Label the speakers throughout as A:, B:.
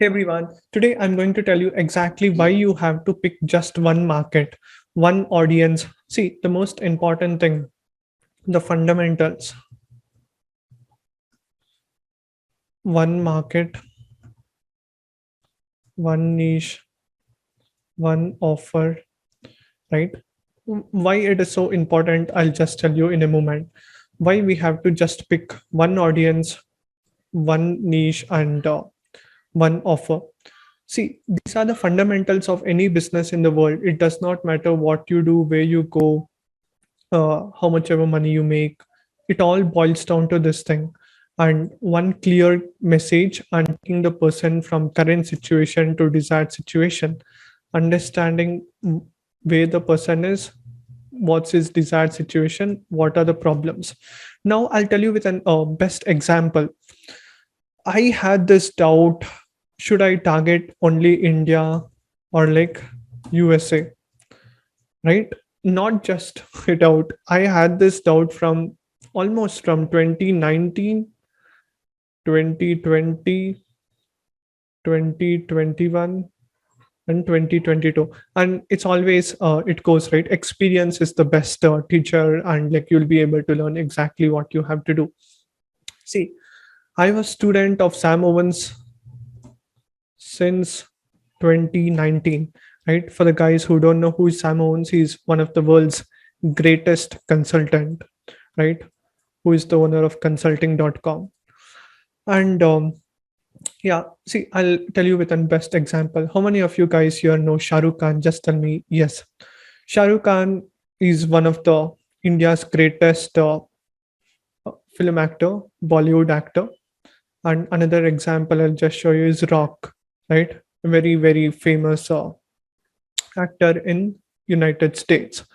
A: Hey everyone, today I'm going to tell you exactly why you have to pick just one market, one audience. See, the most important thing, the fundamentals, one market, one niche, one offer, right? Why it is so important, I'll just tell you in a moment. Why we have to just pick one audience, one niche, and one offer. See, these are the fundamentals of any business in the world. It does not matter what you do, where you go, how much ever money you make. It all boils down to this thing. And one clear message and taking the person from current situation to desired situation, understanding where the person is, what's his desired situation, what are the problems. Now, I'll tell you with an best example. I had this doubt, should I target only India or like USA? Right, not just it out. I had this doubt from almost from 2019, 2020, 2021, and 2022. And it's always it goes right, experience is the best teacher, and like you'll be able to learn exactly what you have to do. See, I was student of Sam Owens since 2019, right? For the guys who don't know who is Sam Owens, he's one of the world's greatest consultant, right? Who is the owner of consulting.com. And yeah, see, I'll tell you with an best example. How many of you guys here know Shah Rukh Khan? Just tell me yes. Shah Rukh Khan is one of the India's greatest film actor, Bollywood actor. And another example I'll just show you is Rock, right? A very, very famous actor in United States.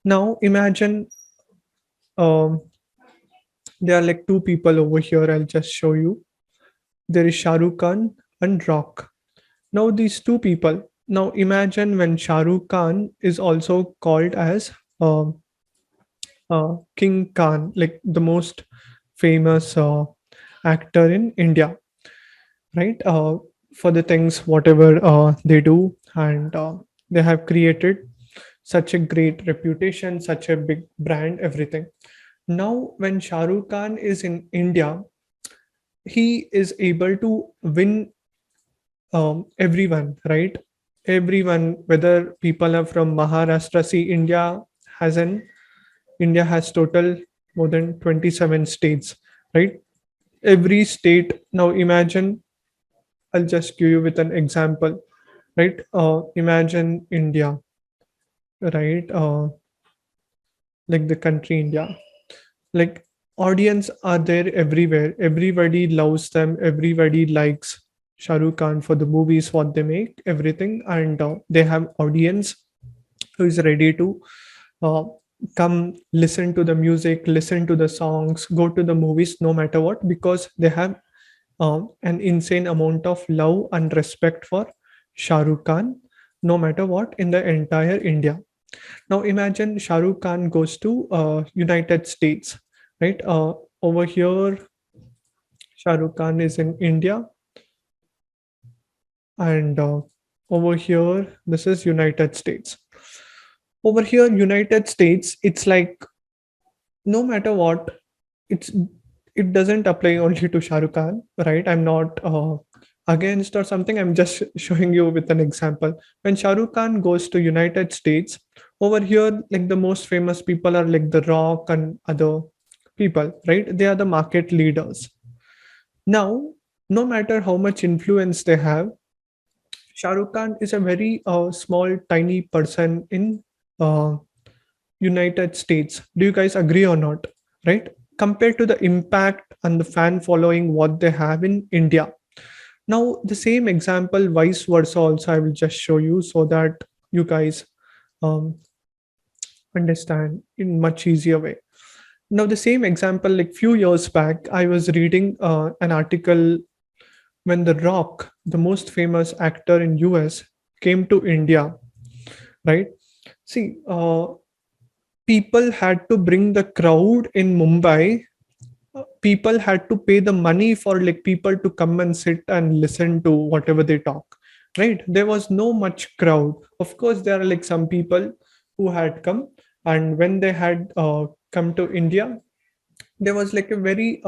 A: Now imagine um, there are like two people over here. I'll just show you. There is Shah Rukh Khan and Rock. Now these two people. Now imagine when Shah Rukh Khan is also called as King Khan, like the most famous actor in India, right? For the things whatever they do, and they have created such a great reputation, such a big brand, everything. Now, when Shah Rukh Khan is in India, he is able to win everyone, right? Everyone, whether people are from Maharashtra, see, has an India has total more than 27 states, right? Every state. Now imagine, I'll just give you with an example, right? Imagine India, right? Like the country India, like audience are there everywhere. Everybody loves them. Everybody likes Shah Rukh Khan for the movies, what they make, everything, and they have audience who is ready to uh, come listen to the music, listen to the songs, go to the movies, no matter what, because they have an insane amount of love and respect for Shah Rukh Khan, no matter what, in the entire India. Now imagine Shah Rukh Khan goes to United States, right? Over here, Shah Rukh Khan is in India, and over here, this is United States. Over here, United States, it's like no matter what, it's it doesn't apply only to Shah Rukh Khan, right? I'm not against or something. I'm just showing you with an example. When Shah Rukh Khan goes to United States, over here, like the most famous people are like The Rock and other people, right? They are the market leaders. Now, no matter how much influence they have, Shah Rukh Khan is a very small, tiny person in uh, United States. Do you guys agree or not? Right? Compared to the impact and the fan following what they have in India. Now, the same example, vice versa, also I will just show you so that you guys um, understand in much easier way. Now, the same example, like few years back, I was reading an article when The Rock, the most famous actor in US, came to India, right? See, people had to bring the crowd in Mumbai. people had to pay the money for like people to come and sit and listen to whatever they talk, right? There was no much crowd. Of course there are like some people who had come, and when they had come to India, there was like a very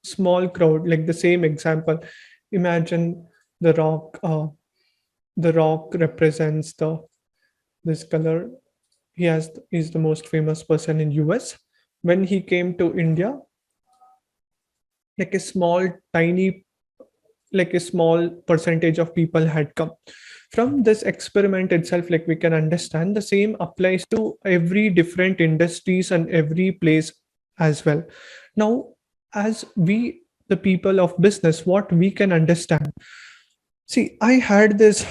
A: small crowd. Like the same example, imagine the rock. The rock represents the this color. He's the most famous person in US. When he came to India, like a small tiny, like a small percentage of people had come. From this experiment itself, like we can understand the same applies to every different industries and every place as well. Now, as we, the people of business, what we can understand, see, I had this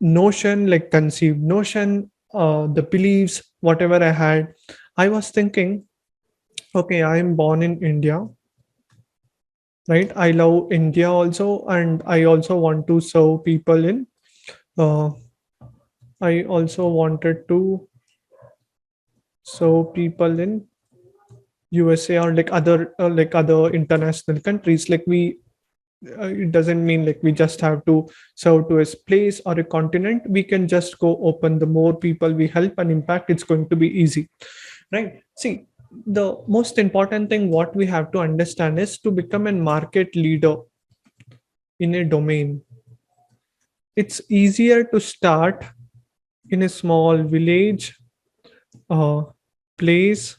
A: notion, like conceived notion, the beliefs, whatever I had. I was thinking, okay, I am born in India, right? I love India also, and I also want to serve people in. Uh, I also wanted to serve people in USA or like other international countries. Like we, it doesn't mean like we just have to serve to a place or a continent. We can just go open. The more people we help and impact, it's going to be easy, right? See, the most important thing what we have to understand is to become a market leader in a domain. It's easier to start in a small village, uh, place,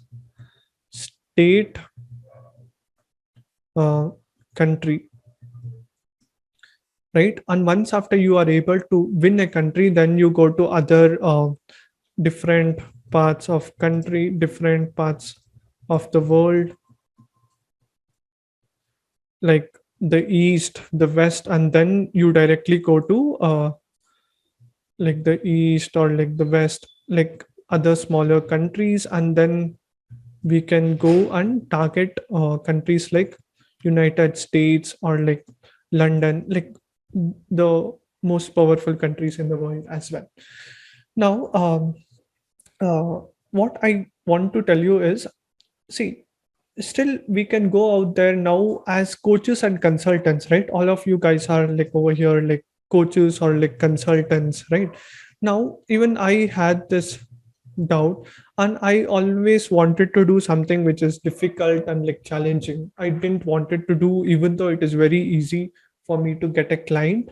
A: state, uh, country, right? And once after you are able to win a country, then you go to other different parts of country, different parts of the world, like the east, the west, and then you directly go to like the east or like the west, like other smaller countries, and then we can go and target countries like United States or like London, like the most powerful countries in the world as well. Now, uh, what I want to tell you is, see, still we can go out there now as coaches and consultants, right? All of you guys are like over here like coaches or like consultants, right? Now even I had this doubt, and I always wanted to do something which is difficult and like challenging. I didn't want it to do, even though it is very easy for me to get a client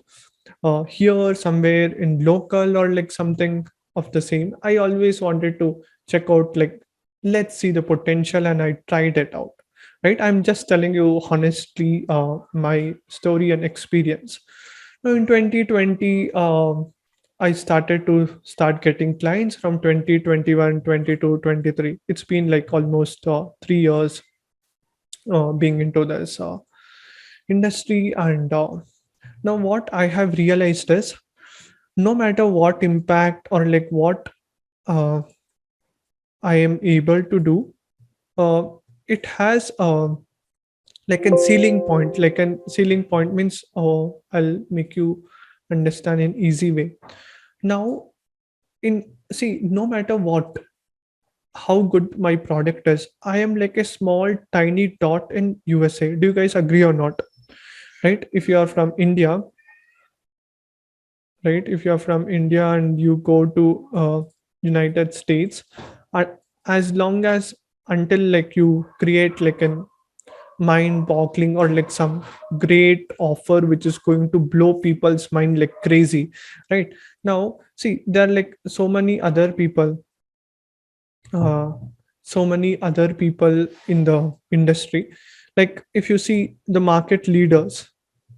A: here somewhere in local or like something of the same. I always wanted to check out, like, let's see the potential, and I tried it out, right? I'm just telling you honestly my story and experience. Now in 2020, I started to start getting clients from 2021, 22, 23. It's been like almost 3 years being into this industry. And now what I have realized is, no matter what impact or like what uh, I am able to do, uh, it has like a ceiling point. Like a ceiling point means, I'll make you understand in easy way. Now, in see, no matter what, how good my product is, I am like a small tiny dot in USA. Do you guys agree or not? Right? If you are from India, right? If you are from India and you go to United States, uh, as long as until like you create like an mind boggling or like some great offer which is going to blow people's mind like crazy, right? Now see, there are like uh, so many other people in the industry. Like if you see the market leaders,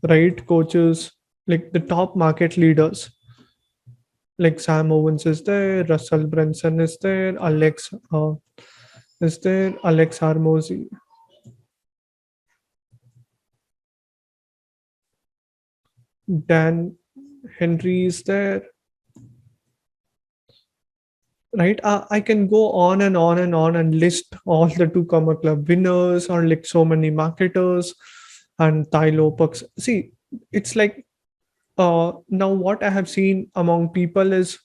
A: right, coaches, like the top market leaders, like Sam Owens is there, Russell Brunson is there, Alex Harmozy, Dan Henry is there, right? I can go on and on and on and list all the two comma club winners or like so many marketers and Thai Lopax. See, it's like now what I have seen among people is,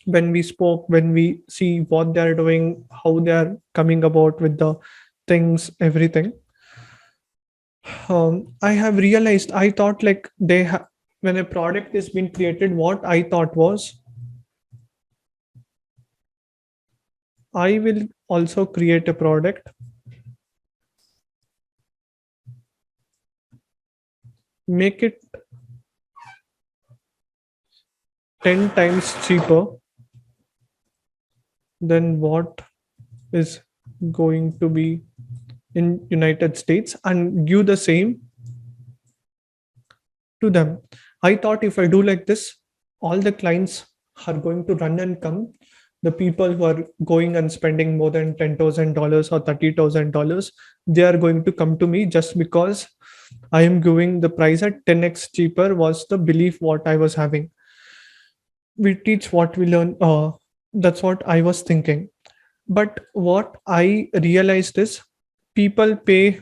A: when we spoke, when we see what they're doing, how they're coming about with the things, everything. I have realized, I thought like when a product is being created, what I thought was I will also create a product, make it 10 times cheaper than what is going to be in United States and give the same to them. I thought if I do like this, all the clients are going to run and come. The people who are going and spending more than $10,000 or $30,000, they are going to come to me just because I am giving the price at 10x cheaper, was the belief what I was having. We teach what we learn. That's what I was thinking. But what I realized is people pay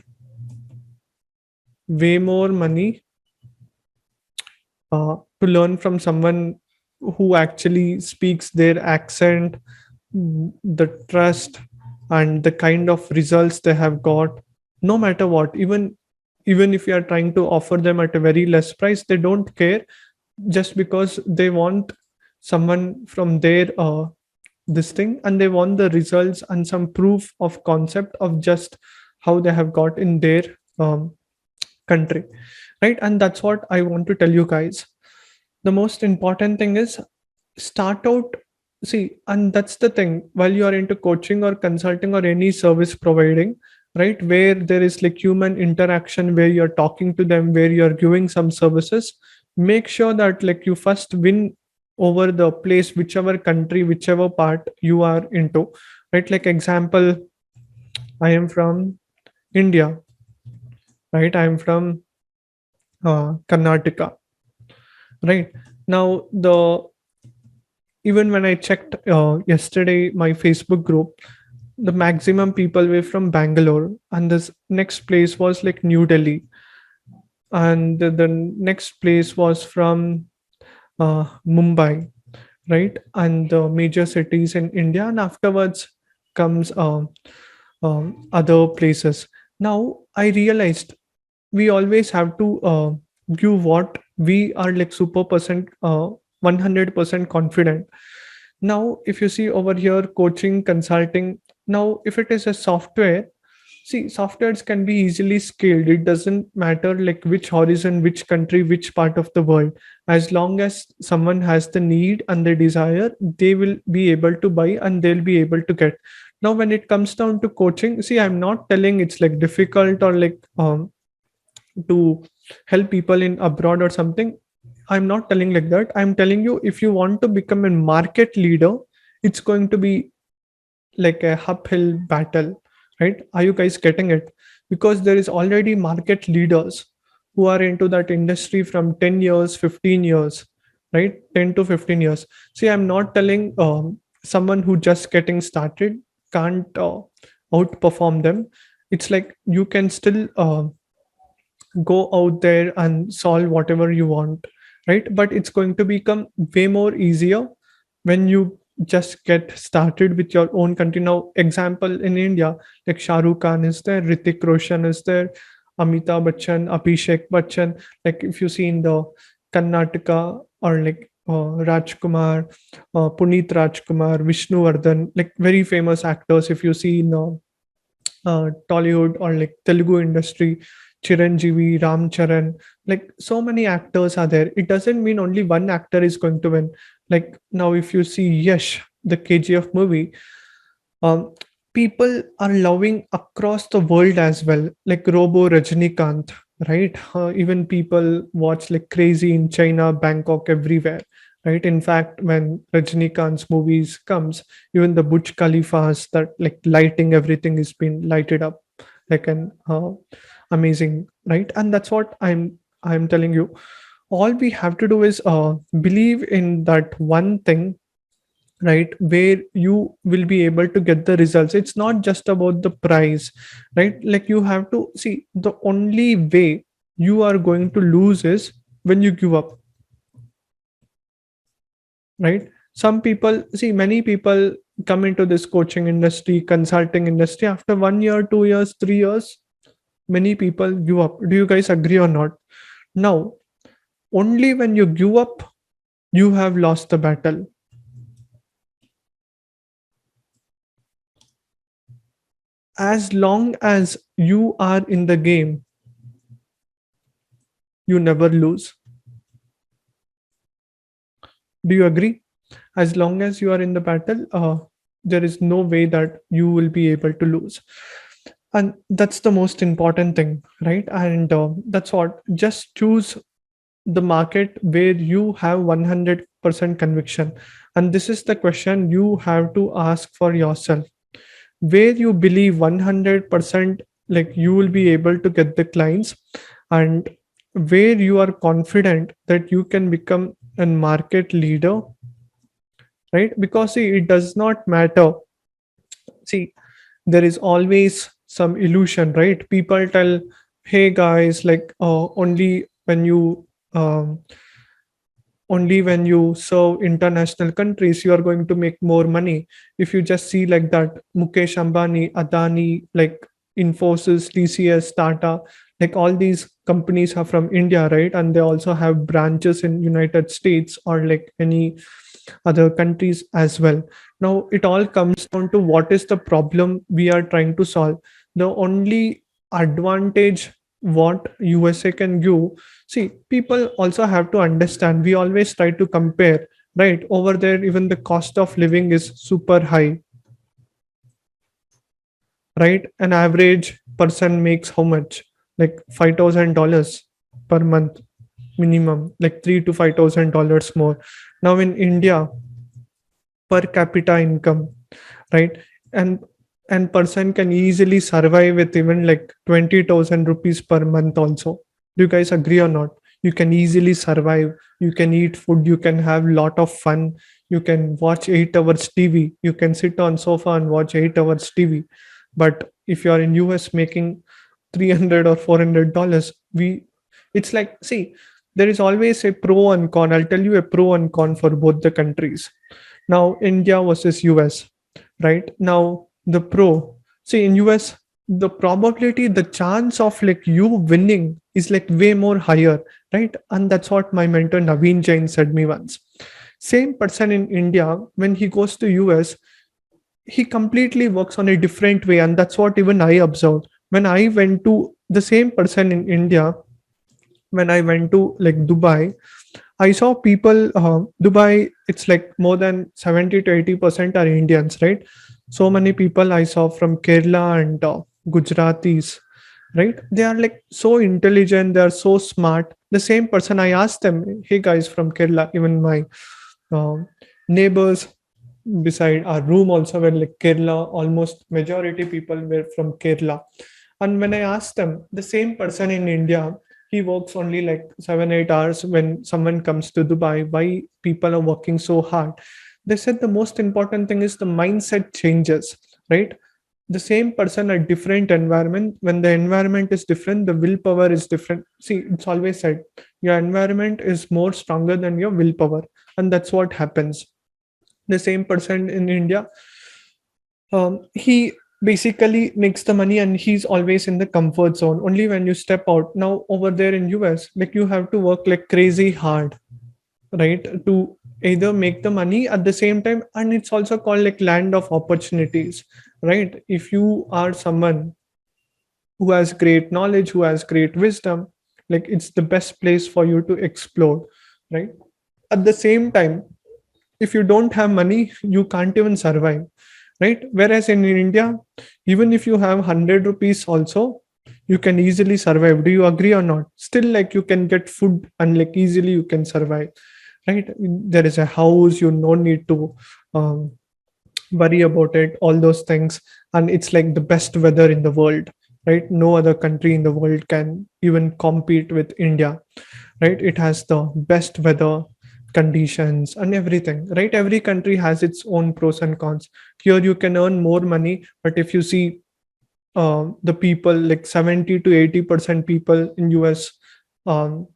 A: way more money to learn from someone who actually speaks their accent, the trust, and the kind of results they have got. No matter what, even if you are trying to offer them at a very less price, they don't care, just because they want someone from their this thing, and they want the results and some proof of concept of just how they have got in their um, country, right? And that's what I want to tell you guys. The most important thing is start out. See, and that's the thing, while you are into coaching or consulting or any service providing, right, where there is like human interaction, where you're talking to them, where you're giving some services, make sure that like you first win over the place, whichever country, whichever part you are into, right? Like example, I am from India, right? I am from Karnataka, right? Now the even when I checked yesterday my Facebook group, the maximum people were from Bangalore, and this next place was like New Delhi, and the next place was from Mumbai, right? And the major cities in India, and afterwards comes other places. Now I realized we always have to give what we are like super percent 100% confident. Now if you see over here, coaching, consulting, now if it is a software, see, softwares can be easily scaled. It doesn't matter like which horizon, which country, which part of the world. As long as someone has the need and the desire, they will be able to buy and they'll be able to get. Now when it comes down to coaching, see, I'm not telling it's like difficult or like to help people in abroad or something. I'm not telling like that. I'm telling you, if you want to become a market leader, it's going to be like a uphill battle, right? Are you guys getting it? Because there is already market leaders who are into that industry from 10 years, 15 years, right? 10 to 15 years. See, I'm not telling someone who just getting started can't outperform them. It's like you can still go out there and solve whatever you want, right? But it's going to become way more easier when you just get started with your own country. Now example, in India, like Shah Rukh Khan is there, Ritik Roshan is there, Amitabh Bachchan, Abhishek Bachchan. Like if you see in the Karnataka, or like Rajkumar, Puneet Rajkumar, Vishnu Vardhan, like very famous actors. If you see in Tollywood or like Telugu industry, Chiranjeevi, Ram Charan, like so many actors are there. It doesn't mean only one actor is going to win. Like now, if you see Yash, the KGF movie, um, people are loving across the world as well. Like Robo Rajnikant, right? Even people watch like crazy in China, Bangkok, everywhere, right? In fact, when Rajnikant's movies comes, even the Burj Khalifas, that like lighting, everything is been lighted up like an amazing, right? And that's what I'm telling you. All we have to do is believe in that one thing, right, where you will be able to get the results. It's not just about the price, right? Like you have to see, the only way you are going to lose is when you give up, right? Some people, see, many people come into this coaching industry, consulting industry, after 1 year, 2 years, 3 years, many people give up. Do you guys agree or not? Now, only when you give up, you have lost the battle. As long as you are in the game, you never lose. Do you agree? As long as you are in the battle, there is no way that you will be able to lose. And that's the most important thing, right? And that's what, just choose the market where you have 100% conviction. And this is the question you have to ask for yourself, where you believe 100% like you will be able to get the clients, and where you are confident that you can become a market leader, right? Because see, it does not matter. See, there is always some illusion, right? People tell, hey guys, like um, only when you serve international countries you are going to make more money. If you just see like that, Mukesh Ambani, Adani, like Infosys, TCS, Tata, like all these companies are from India, right? And they also have branches in United States or like any other countries as well. Now it all comes down to what is the problem we are trying to solve. The only advantage what USA can give, see, people also have to understand, we always try to compare, right? Over there even the cost of living is super high, right? An average person makes how much? Like $5,000 per month minimum, like $3 to $5,000 more. Now in India, per capita income, right? And and person can easily survive with even like 20,000 rupees per month also. Do you guys agree or not? You can easily survive, you can eat food, you can have lot of fun, you can watch 8 hours TV, you can sit on sofa and watch 8 hours TV. But if you are in US making 300 or $400, we it's like, see, there is always a pro and con. I'll tell you a pro and con for both the countries. Now India versus US, right? Now the pro, see, in US the probability, the chance of like you winning is like way more higher, right? And that's what my mentor Naveen Jain said me once. Same person in India, when he goes to US, he completely works on a different way. And that's what even I observed when I went to the same person in India. When I went to like Dubai, I saw people, Dubai, it's like more than 70 to 80% are Indians, right? So many people I saw from Kerala and Gujaratis, right? They are like so intelligent, they are so smart. The same person, I asked them, hey guys from Kerala, even my uh, neighbors beside our room also were like Kerala, almost majority people were from Kerala. And when I asked them, the same person in India, he works only like 7 8 hours. When someone comes to Dubai, why people are working so hard? They said the most important thing is the mindset changes, right? The same person, a different environment. When the environment is different, the willpower is different. See, it's always said your environment is more stronger than your willpower, and that's what happens. The same person in India, he basically makes the money and he's always in the comfort zone. Only when you step out, now over there in US, like you have to work like crazy hard, right, to either make the money at the same time. And it's also called like land of opportunities, right? If you are someone who has great knowledge, who has great wisdom, like it's the best place for you to explore, right? At the same time, if you don't have money, you can't even survive, right? Whereas in India, even if you have 100 rupees also, you can easily survive. Do you agree or not? Still, like you can get food and like easily you can survive, right? There is a house, you no need to um, worry about it, all those things. And it's like the best weather in the world, right? No other country in the world can even compete with India, right? It has the best weather conditions and everything, right? Every country has its own pros and cons. Here you can earn more money, but if you see the people, like 70 to 80% people in US um,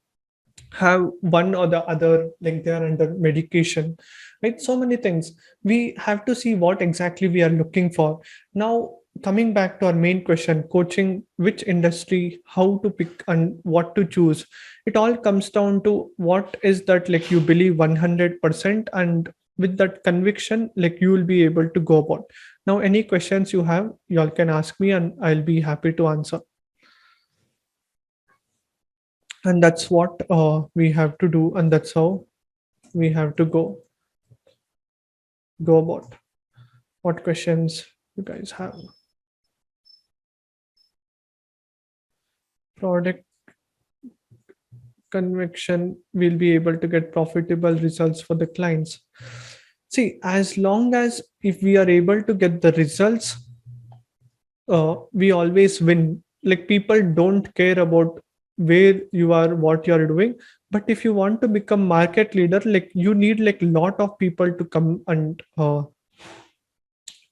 A: have one or the other, like they are under medication, right? So many things. We have to see what exactly we are looking for. Now coming back to our main question, coaching, which industry, how to pick and what to choose, it all comes down to what is that like you believe 100%, and with that conviction like you will be able to go about. Now any questions you have, y'all can ask me and I'll be happy to answer. And that's what we have to do, and that's how we have to go about. What questions you guys have? Product conviction will be able to get profitable results for the clients. See, as long as if we are able to get the results, we always win. Like people don't care about where you are, what you are doing. But if you want to become market leader, like you need like lot of people to come and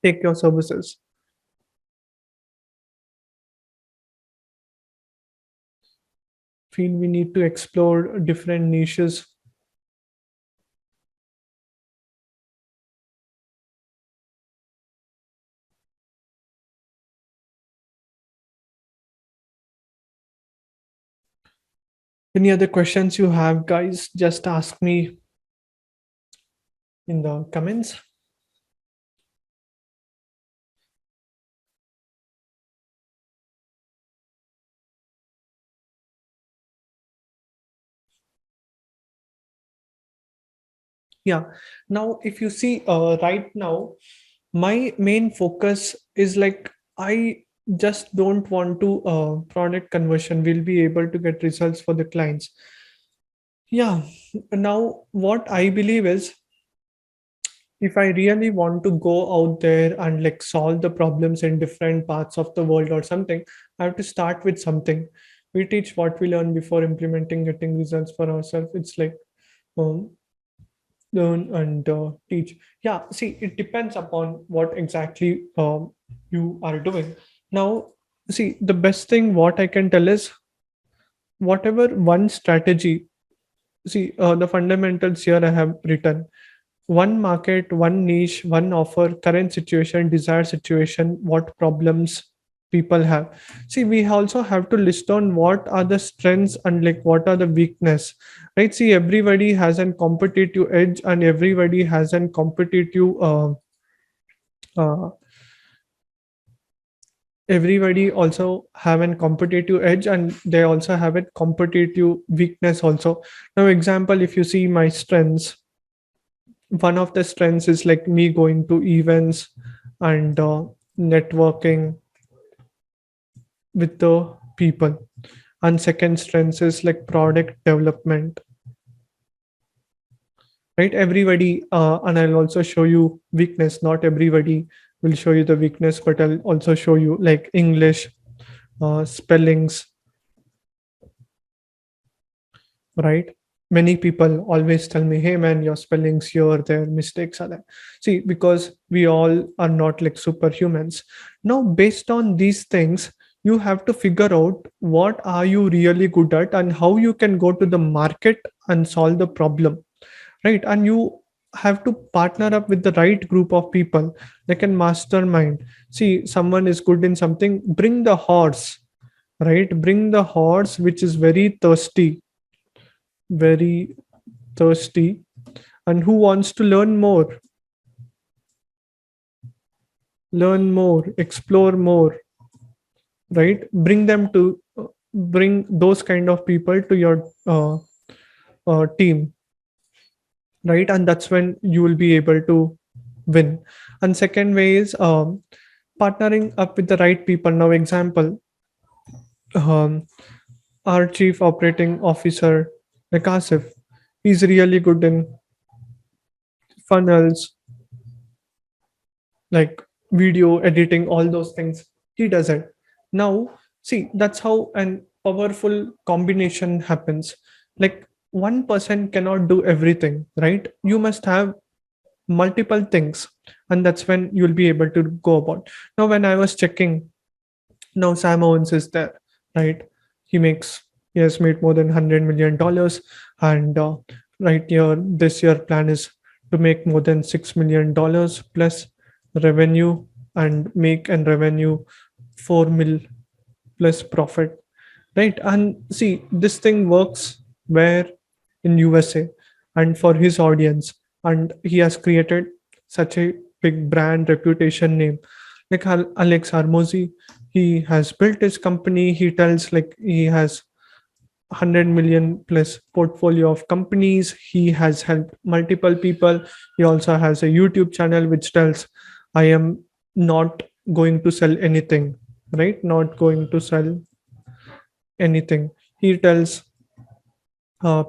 A: take your services. Feel we need to explore different niches. Any other questions you have, guys? Just ask me in the comments. Yeah. Now, if you see right now, my main focus is like I just don't want to product conversion. We'll be able to get results for the clients. Yeah. Now, what I believe is if I really want to go out there and like solve the problems in different parts of the world or something, I have to start with something. We teach what we learn before implementing, getting results for ourselves. It's like um, learn and teach. Yeah, see, it depends upon what exactly you are doing. Now, see, the best thing what I can tell is whatever one strategy. See, the fundamentals here I have written: one market, one niche, one offer, current situation, desired situation, what problems people have. See, we also have to list on what are the strengths and like what are the weakness, right? See, everybody has an competitive edge and everybody has an competitive uh, everybody also have an competitive edge and they also have a competitive weakness also. Now example, if you see my strengths, one of the strengths is like me going to events and networking with the people, and second strength is like product development, right? Everybody and I'll also show you weakness. Not everybody will show you the weakness, but I'll also show you like English spellings, right? Many people always tell me, hey man, your spellings here, there, mistakes are there. See, because we all are not like superhumans. Now, based on these things, you have to figure out what are you really good at and how you can go to the market and solve the problem, right? And you have to partner up with the right group of people, like a mastermind. See, someone is good in something, bring the horse, right? Bring the horse which is very thirsty and who wants to learn more, explore more, right? Bring them to bring those kind of people to your team, right? And that's when you will be able to win. And second way is partnering up with the right people. Now example, um, our chief operating officer, like Asif, he's really good in funnels, like video editing, all those things. He does it. Now, see, that's how an powerful combination happens. Like one person cannot do everything, right? You must have multiple things, and that's when you'll be able to go about. Now, when I was checking, now Sam Owens is there, right? He has made more than $100 million, and right here, this year plan is to make more than $6 million plus revenue. and make an revenue 4 mil plus profit, right? And see, this thing works where in USA and for his audience, and he has created such a big brand reputation name. Like Alex Armozy, he has built his company. He tells like he has 100 million plus portfolio of companies. He has helped multiple people. He also has a YouTube channel which tells, I am not going to sell anything, right? Not going to sell anything. He tells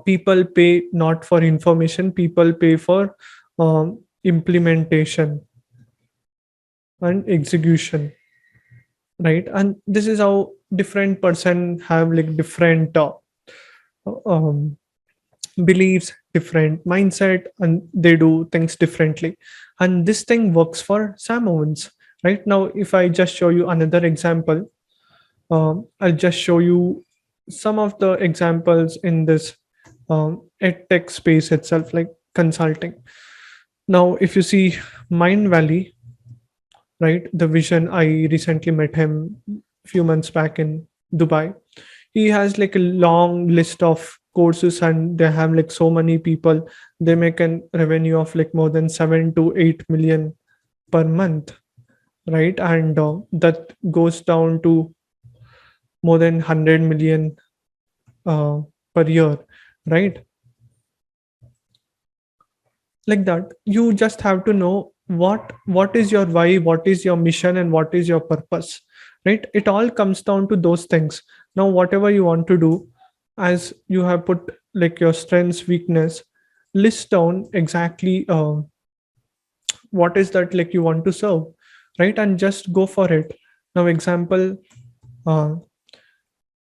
A: people pay not for information, people pay for implementation and execution, right? And this is how different person have like different um, beliefs, different mindset, and they do things differently. And this thing works for Sam Owens. Right now, if I just show you another example, I'll just show you some of the examples in this edtech space itself, like consulting. Now, if you see Mind Valley, right, the vision, I recently met him a few months back in Dubai. He has like a long list of courses, and they have like so many people. They make an revenue of like more than 7 to 8 million per month, right? And that goes down to more than 100 million uh, per year, right? Like that, you just have to know what is your why, what is your mission, and what is your purpose, right? It all comes down to those things. Now, whatever you want to do, as you have put like your strengths, weakness, list down exactly what is that like you want to serve, right? And just go for it. Now, example, uh,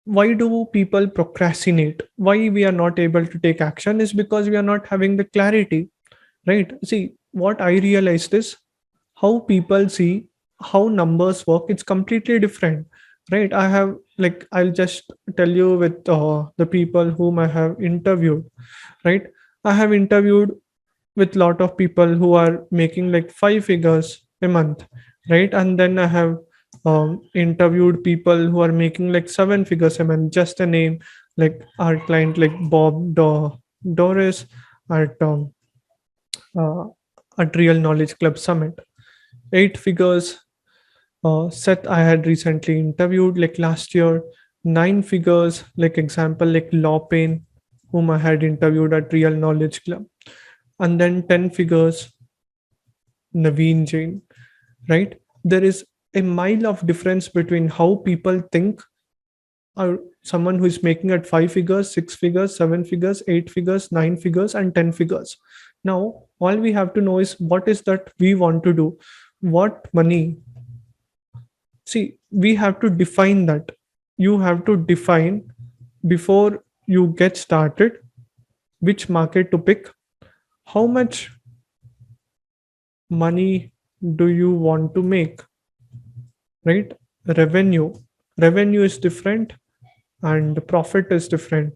A: why do people procrastinate? Why we are not able to take action is because we are not having the clarity, right? See, what I realized is how people see how numbers work, it's completely different, right? I have like, I'll just tell you with the people whom I have interviewed, right? I have interviewed with lot of people who are making like 5 figures a month, right? And then I have interviewed people who are making like 7 figures a month. Just a name, like our client like Doris at uh, at Real Knowledge Club Summit. 8 figures. Seth, I had recently interviewed like last year. 9 figures, like example, like Law Pain, whom I had interviewed at Real Knowledge Club. And then 10 figures, Naveen Jain, right? There is a mile of difference between how people think, or someone who is making at 5 figures, 6 figures, 7 figures, 8 figures, 9 figures, and 10 figures. Now, all we have to know is what is that we want to do, what money. See, we have to define that. You have to define before you get started which market to pick, how much money do you want to make, right? Revenue is different and profit is different.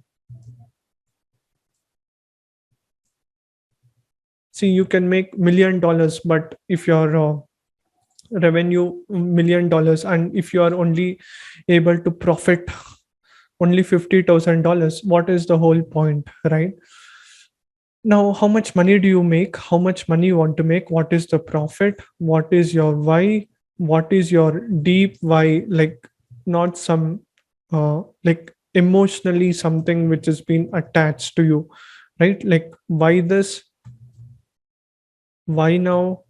A: See, you can make $1 million, but if your revenue $1 million, and if you are only able to profit only $50,000, what is the whole point, right? Now, how much money do you make? How much money you want to make? What is the profit? What is your why? What is your deep why? Like, not some like emotionally something which has been attached to you, right? Like, why this? Why now?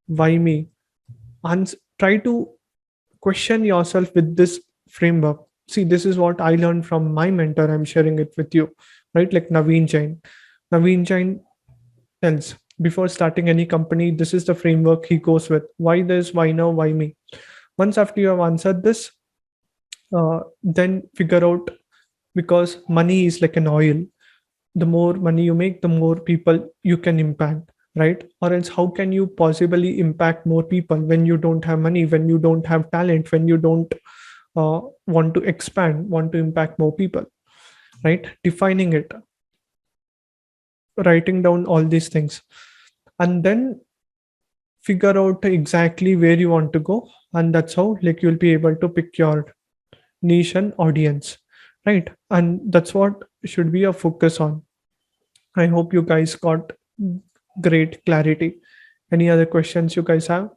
A: Why me? And try to question yourself with this framework. See, this is what I learned from my mentor. I'm sharing it with you, right? Like Naveen Jain. Naveen Jain tells, before starting any company, this is the framework he goes with. Why this? Why now? Why me? Once after you have answered this, then figure out, because money is like an oil. The more money you make, the more people you can impact, right? Or else, how can you possibly impact more people when you don't have money, when you don't have talent, when you don't want to expand, want to impact more people, right? Defining it, writing down all these things, and then figure out exactly where you want to go, and that's how like you'll be able to pick your niche and audience, right? And that's what should be a focus on. I hope you guys got great clarity. Any other questions you guys have?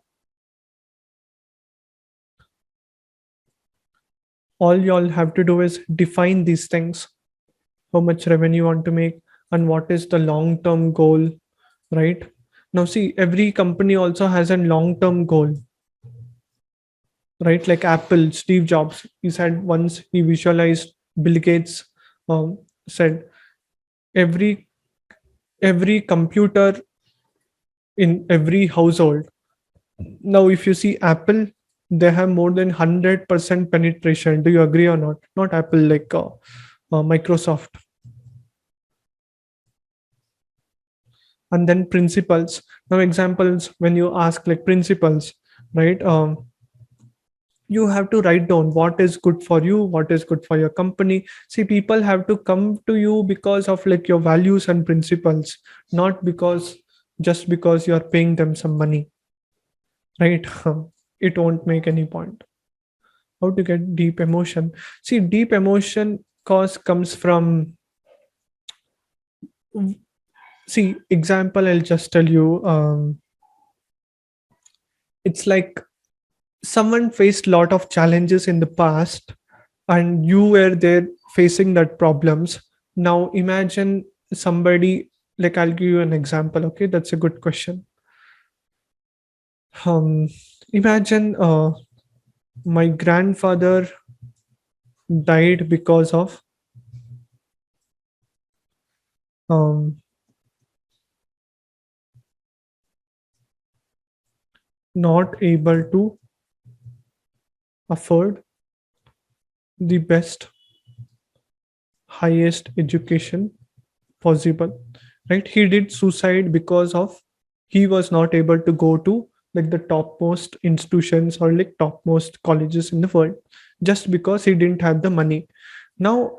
A: All y'all have to do is define these things: how much revenue you want to make, and what is the long term goal, right? Now see, every company also has a long term goal, right? Like Apple, Steve Jobs, he said once he visualized, Bill Gates said every computer in every household. Now if you see Apple, they have more than 100% penetration. Do you agree or not? Not Apple, like Microsoft. And then principles. Now examples, when you ask like principles, right? You have to write down what is good for you, what is good for your company. See, people have to come to you because of like your values and principles, not because just because you are paying them some money, right? It won't make any point. How to get deep emotion? See, deep emotion cause comes from, see, example, I'll just tell you. It's like someone faced lot of challenges in the past, and you were there facing that problems. Now imagine somebody, like I'll give you an example. Okay, that's a good question. um Imagine my grandfather died because of um not able to afford the best, highest education possible, right? He did suicide because of he was not able to go to like the topmost institutions or like topmost colleges in the world, just because he didn't have the money. Now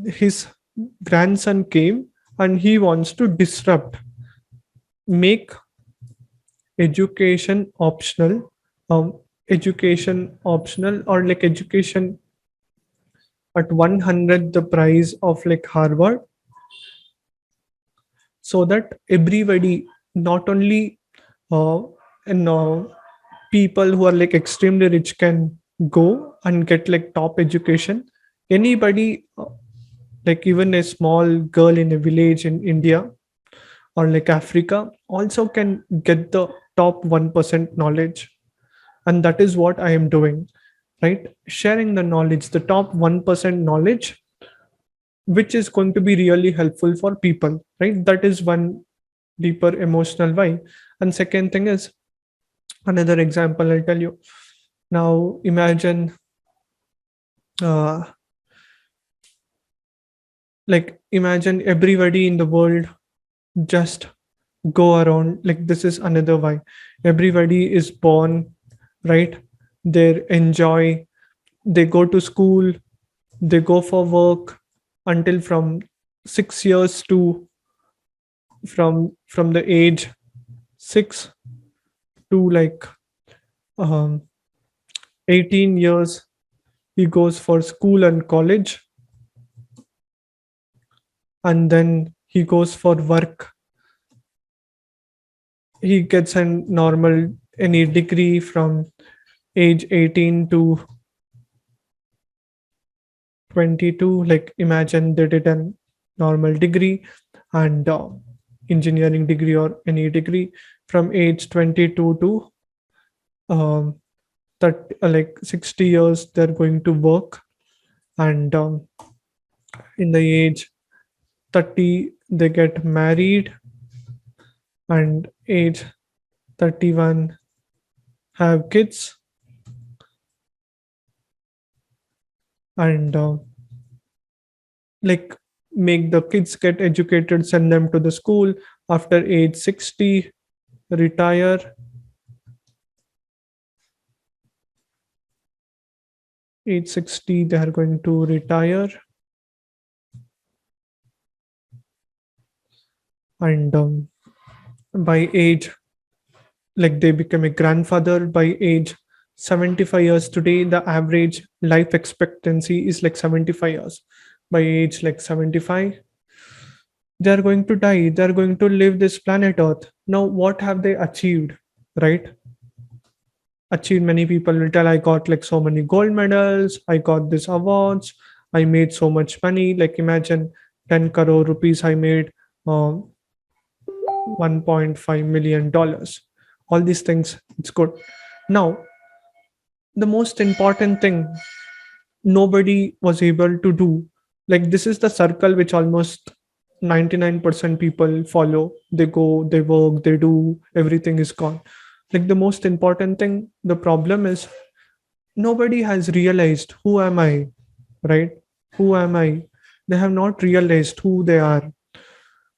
A: his grandson came and he wants to disrupt, make education optional, education optional, or like education at 100 the price of like Harvard, so that everybody, not only uh, and people who are like extremely rich can go and get like top education. Anybody, like even a small girl in a village in India or like Africa, also can get the top 1% knowledge. And that is what I am doing, right? Sharing the knowledge, the top 1% knowledge, which is going to be really helpful for people, right? That is one deeper emotional why. And second thing is, another example I'll tell you. Now imagine, uh, like imagine everybody in the world just go around, like this is another why. Everybody is born, right? They enjoy, they go to school, they go for work until from 6 years to, from the age 6 to like um, 18 years, he goes for school and college, and then he goes for work. He gets a normal any degree from age 18 to 22. Like imagine they did a normal degree and engineering degree or any degree from age 22 to um, that like 60 years they're going to work, and in the age 30 they get married, and age 31 have kids, and like make the kids get educated, send them to the school. After age 60, retire. Age 60 they are going to retire, and by age like they become a grandfather by age 75 years. Today the average life expectancy is like 75 years. By age like 75, they are going to die, they are going to leave this planet earth. Now what have they achieved, right? Achieved, many people will tell, I got like so many gold medals, I got this awards, I made so much money. Like imagine 10 crore rupees I made, uh, 1.5 million dollars. All these things, it's good. Now the most important thing nobody was able to do, like this is the circle which almost 99% people follow. They go, they work, they do, everything is gone. Like the most important thing, the problem is nobody has realized who am I, right? Who am I? They have not realized who they are.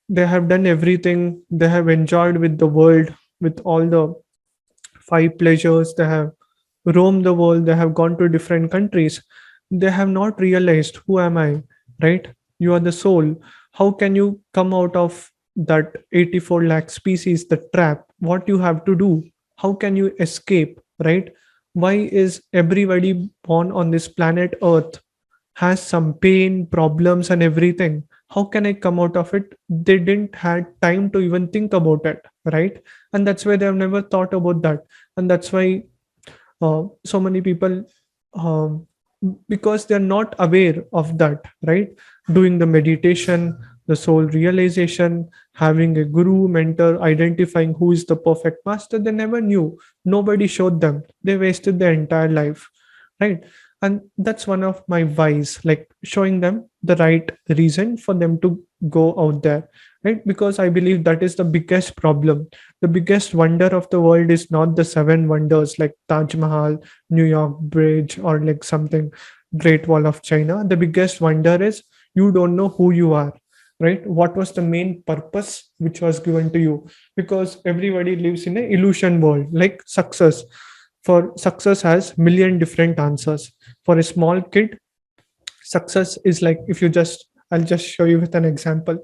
A: They have done everything, they have enjoyed with the world, with all the five pleasures. They have roamed the world, they have gone to different countries. They have not realized who am I, right? You are the soul. How can you come out of that 84 lakh species, the trap? What you have to do? How can you escape, right? Why is everybody born on this planet Earth has some pain, problems, and everything? How can I come out of it? They didn't had time to even think about it, right? And that's why they have never thought about that. And that's why so many people, um, because they're not aware of that, right? Doing the meditation, the soul realization, having a guru mentor, identifying who is the perfect master, they never knew. Nobody showed them. They wasted their entire life, right? And that's one of my whys, like showing them the right reason for them to go out there, right? Because I believe that is the biggest problem. The biggest wonder of the world is not the seven wonders like Taj Mahal, New York Bridge, or like something, Great Wall of China. The biggest wonder is you don't know who you are, right? What was the main purpose which was given to you? Because everybody lives in an illusion world, like success. For success has million different answers. For a small kid, success is like, if you just, I'll just show you with an example.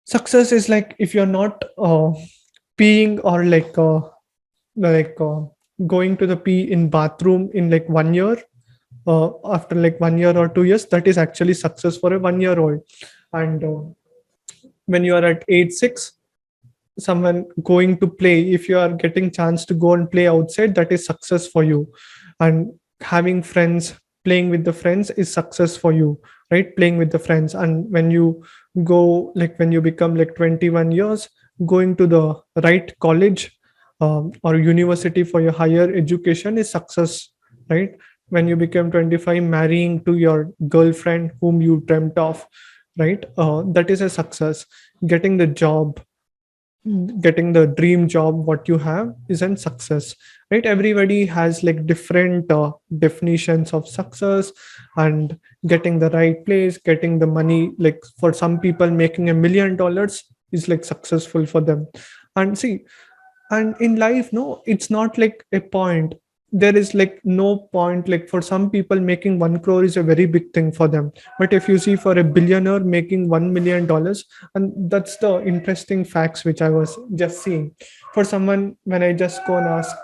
A: Success is like if you're not peeing, or like going to the pee in bathroom in like 1 year, after like 1 year or 2 years, that is actually success for a 1 year old. And when you are at age 6, someone going to play, if you are getting chance to go and play outside, that is success for you. And having friends, playing with the friends is success for you, right? Playing with the friends. And when you go, like when you become like 21 years, going to the right college, or university for your higher education is success, right? When you become 25, marrying to your girlfriend whom you dreamt of, right? That is a success. Getting the job, getting the dream job what you have isn't success, right? Everybody has like different definitions of success. And getting the right place, getting the money, like for some people making $1 million is like successful for them. And see, and in life, no, it's not like a point. There is like no point. Like for some people, making 1 crore is a very big thing for them. But if you see for a billionaire making $1 million, and that's the interesting facts which I was just seeing. For someone, when I just go and ask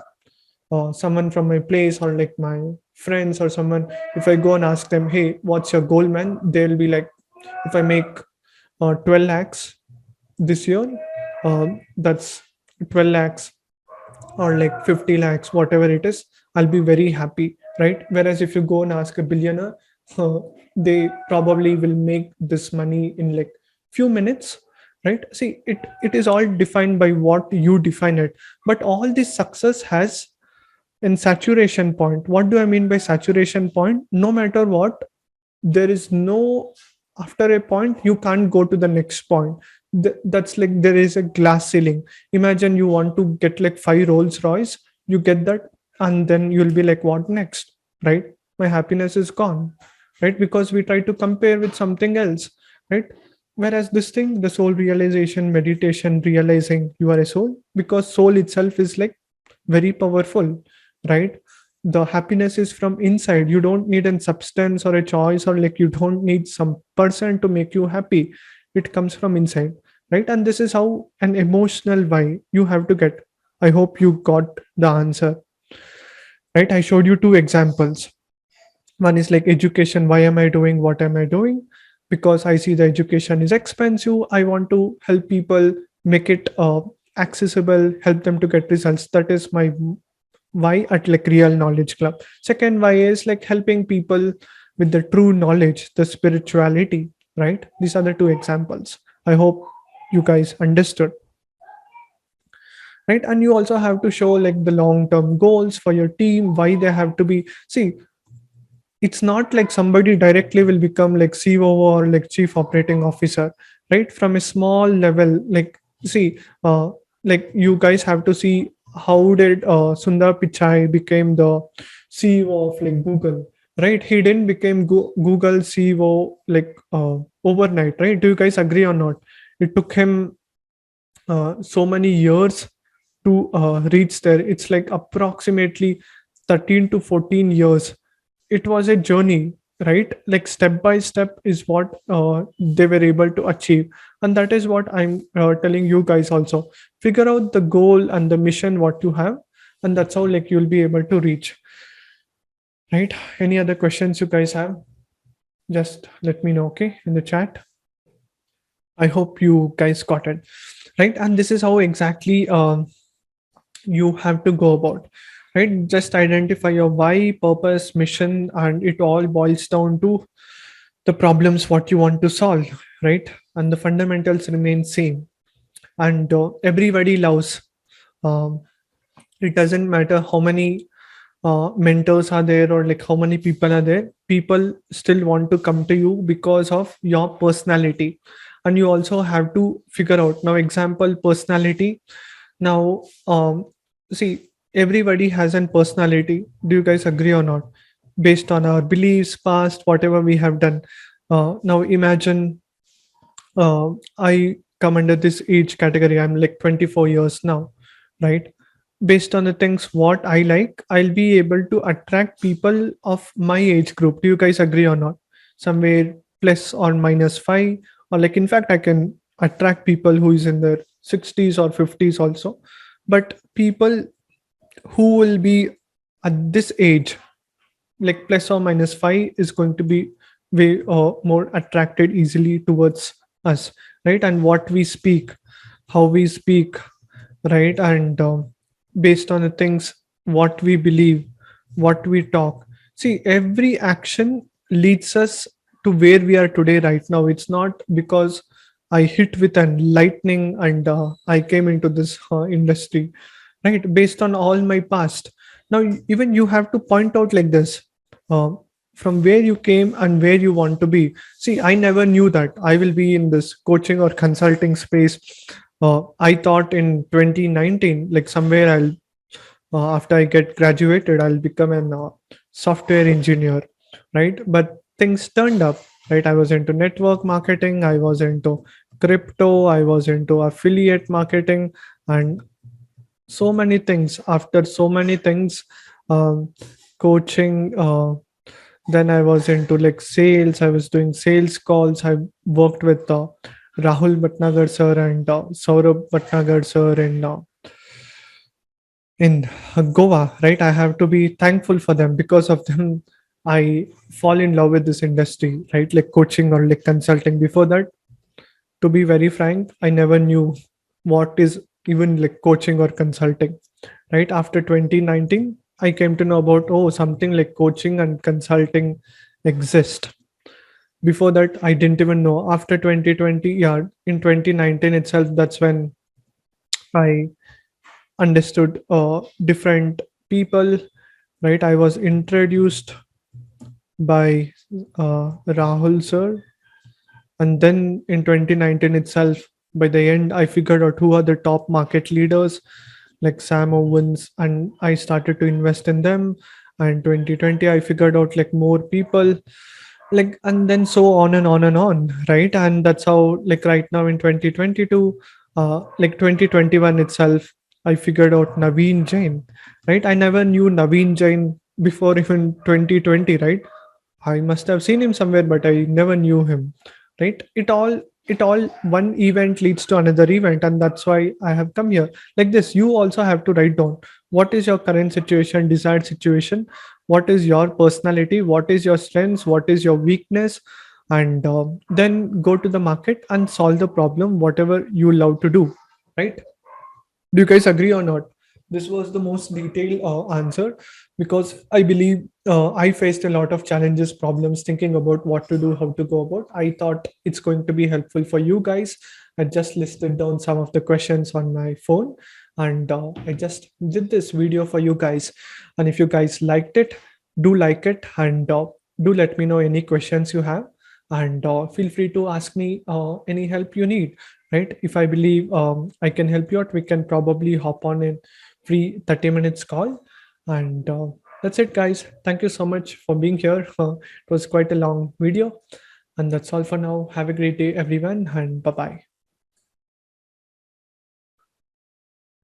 A: someone from my place, or like my friends or someone, if I go and ask them, hey, what's your goal, man? They'll be like, if I make 12 lakhs this year, that's 12 lakhs or like 50 lakhs, whatever it is, I'll be very happy, right? Whereas if you go and ask a billionaire, uh, they probably will make this money in like few minutes, right? See, it is all defined by what you define it. But all this success has in saturation point. What do I mean by saturation point? No matter what, there is no, after a point you can't go to the next point. That's like there is a glass ceiling. Imagine you want to get like 5 Rolls Royce, you get that, and then you'll be like, what next, right? My happiness is gone, right? Because we try to compare with something else, right? Whereas this thing, the soul realization, meditation, realizing you are a soul, because soul itself is like very powerful, right? The happiness is from inside. You don't need a substance or a choice, or like you don't need some person to make you happy. It comes from inside, right? And this is how an emotional why you have to get. I hope you got the answer, right? I showed you two examples. One is like education. Why am I doing what am I doing? Because I see the education is expensive. I want to help people, make it accessible, help them to get results. That is my why at like Real Knowledge Club. Second why is like helping people with the true knowledge, the spirituality, right? These are the two examples. I hope you guys understood, right? And you also have to show like the long term goals for your team, why they have to be. See, it's not like somebody directly will become like COO or like chief operating officer, right? From a small level, like see, like you guys have to see how did Sundar Pichai became the CEO of like Google, right? He didn't become Google CEO like overnight, right? Do you guys agree or not? It took him so many years to reach there. It's like approximately 13 to 14 years. It was a journey, right? Like step by step is what they were able to achieve. And that is what I'm telling you guys also. Figure out the goal and the mission what you have, and that's how like you'll be able to reach, right? Any other questions you guys have? Just let me know, okay, in the chat. I hope you guys got it, right? And this is how exactly you have to go about, right? Just identify your why, purpose, mission, and it all boils down to the problems what you want to solve, right? And the fundamentals remain same. And everybody loves, um, it doesn't matter how many mentors are there or like how many people are there, people still want to come to you because of your personality. And you also have to figure out now example personality. Now see, everybody has a personality. Do you guys agree or not? Based on our beliefs, past, whatever we have done. Now imagine I come under this age category. I'm like 24 years now, right? Based on the things what I like, I'll be able to attract people of my age group. Do you guys agree or not? Somewhere plus or minus five, or like in fact, I can attract people who is in their 60s or 50s also. But people who will be at this age, like plus or minus five, is going to be way more attracted easily towards us, right? And what we speak, how we speak, right? And based on the things what we believe, what we talk, see, every action leads us to where we are today right now. It's not because I hit with an lightning and I came into this industry, right? Based on all my past. Now even you have to point out like this, uh, from where you came and where you want to be. See, I never knew that I will be in this coaching or consulting space. I thought in 2019, like somewhere I'll, after I get graduated, I'll become an software engineer, right? But things turned up, right? I was into network marketing, I was into crypto, I was into affiliate marketing, and so many things. After so many things, um, coaching. Then I was into like sales. I was doing sales calls. I worked with Rahul Bhatnagar sir and Saurabh Bhatnagar sir in Goa, right? I have to be thankful for them. Because of them, I fall in love with this industry, right? Like coaching or like consulting. Before that, to be very frank, I never knew what is even like coaching or consulting, right? After 2019, I came to know about, oh, something like coaching and consulting exist. Before that, I didn't even know. After 2020, yeah, in 2019 itself, that's when I understood different people, right? I was introduced by Rahul sir. And then in 2019 itself, by the end, I figured out who are the top market leaders like Sam Owens, and I started to invest in them. And 2020, I figured out like more people, like, and then so on and on and on, right? And that's how, like, right now in 2022, like 2021 itself, I figured out Naveen Jain, right? I never knew Naveen Jain before even 2020, right? I must have seen him somewhere, but I never knew him, right? It all it all, one event leads to another event, and that's why I have come here. Like this, you also have to write down what is your current situation, desired situation, what is your personality, what is your strengths, what is your weakness, and then go to the market and solve the problem whatever you love to do, right? Do you guys agree or not? This was the most detailed answer, because I believe I faced a lot of challenges, problems thinking about what to do, how to go about. I thought it's going to be helpful for you guys. I just listed down some of the questions on my phone, and I just did this video for you guys. And if you guys liked it, do like it, and do let me know any questions you have, and feel free to ask me any help you need, right? If I believe I can help you out, we can probably hop on a free 30 minutes call. And that's it, guys. Thank you so much for being here. It was quite a long video. And that's all for now. Have a great day, everyone, and bye bye.